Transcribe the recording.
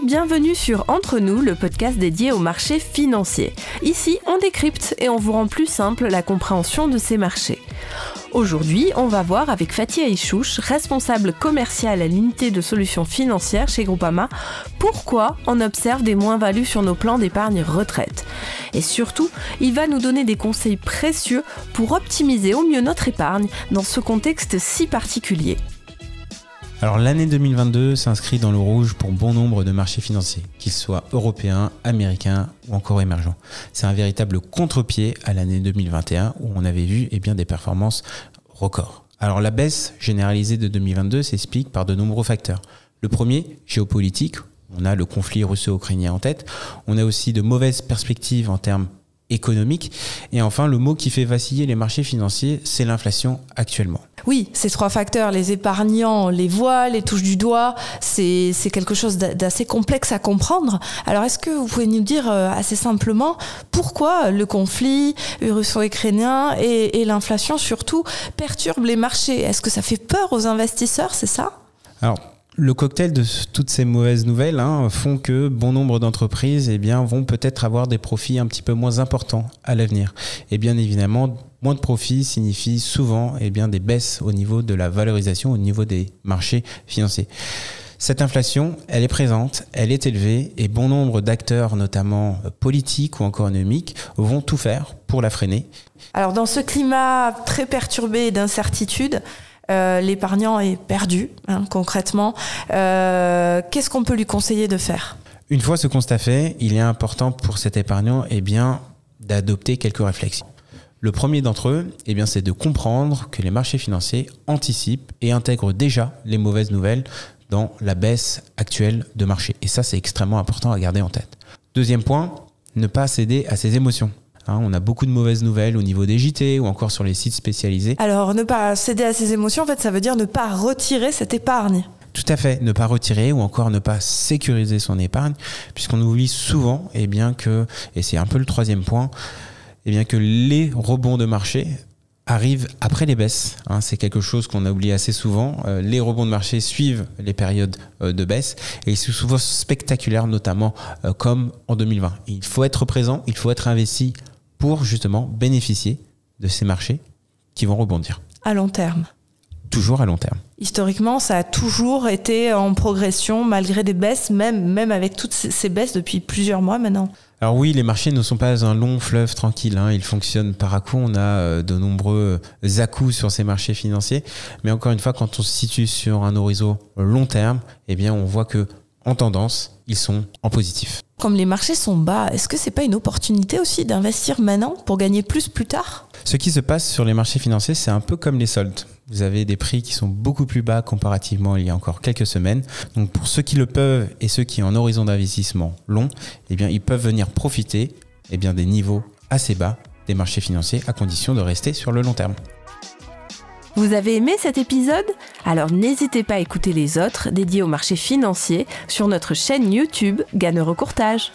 bienvenue sur Entre nous, le podcast dédié aux marchés financiers. Ici, on décrypte et on vous rend plus simple la compréhension de ces marchés. Aujourd'hui, on va voir avec Fatih Aïchouch, responsable commercial à l'unité de solutions financières chez Groupama, pourquoi on observe des moins-values sur nos plans d'épargne retraite. Et surtout, il va nous donner des conseils précieux pour optimiser au mieux notre épargne dans ce contexte si particulier. Alors l'année 2022 s'inscrit dans le rouge pour bon nombre de marchés financiers, qu'ils soient européens, américains ou encore émergents. C'est un véritable contre-pied à l'année 2021 où on avait vu des performances records. Alors la baisse généralisée de 2022 s'explique par de nombreux facteurs. Le premier, géopolitique, on a le conflit russo-ukrainien en tête. On a aussi de mauvaises perspectives en termes économiques. Et enfin, le mot qui fait vaciller les marchés financiers, c'est l'inflation actuellement. Oui, ces trois facteurs, les épargnants les voient, les touchent du doigt, c'est quelque chose d'assez complexe à comprendre. Alors est-ce que vous pouvez nous dire assez simplement pourquoi le conflit russo-ukrainien et l'inflation surtout perturbent les marchés? Est-ce que ça fait peur aux investisseurs, c'est ça? Alors, le cocktail de toutes ces mauvaises nouvelles font que bon nombre d'entreprises vont peut-être avoir des profits un petit peu moins importants à l'avenir. Et bien évidemment, moins de profits signifie souvent des baisses au niveau de la valorisation, au niveau des marchés financiers. Cette inflation, elle est présente, elle est élevée et bon nombre d'acteurs, notamment politiques ou encore économiques, vont tout faire pour la freiner. Alors dans ce climat très perturbé d'incertitude, l'épargnant est perdu, concrètement. Qu'est-ce qu'on peut lui conseiller de faire? Une fois ce constat fait, il est important pour cet épargnant d'adopter quelques réflexions. Le premier d'entre eux, c'est de comprendre que les marchés financiers anticipent et intègrent déjà les mauvaises nouvelles dans la baisse actuelle de marché. Et ça, c'est extrêmement important à garder en tête. Deuxième point, ne pas céder à ses émotions. On a beaucoup de mauvaises nouvelles au niveau des JT ou encore sur les sites spécialisés. Alors, ne pas céder à ses émotions, en fait, ça veut dire ne pas retirer cette épargne. Tout à fait, ne pas retirer ou encore ne pas sécuriser son épargne, puisqu'on oublie souvent que, et c'est un peu le troisième point, que les rebonds de marché arrivent après les baisses. C'est quelque chose qu'on a oublié assez souvent. Les rebonds de marché suivent les périodes de baisse et ils sont souvent spectaculaires, notamment comme en 2020. Il faut être présent, il faut être investi pour justement bénéficier de ces marchés qui vont rebondir. À long terme. Toujours à long terme. Historiquement, ça a toujours été en progression malgré des baisses, même avec toutes ces baisses depuis plusieurs mois maintenant. Alors oui, les marchés ne sont pas un long fleuve tranquille, ils fonctionnent par à-coups, on a de nombreux à-coups sur ces marchés financiers, mais encore une fois, quand on se situe sur un horizon long terme, on voit que en tendance, ils sont en positif. Comme les marchés sont bas, est-ce que c'est pas une opportunité aussi d'investir maintenant pour gagner plus tard? Ce qui se passe sur les marchés financiers, c'est un peu comme les soldes. Vous avez des prix qui sont beaucoup plus bas comparativement il y a encore quelques semaines. Donc pour ceux qui le peuvent et ceux qui ont un horizon d'investissement long, ils peuvent venir profiter des niveaux assez bas des marchés financiers à condition de rester sur le long terme. Vous avez aimé cet épisode? Alors n'hésitez pas à écouter les autres dédiés aux marchés financiers sur notre chaîne YouTube Ganneureux Courtage.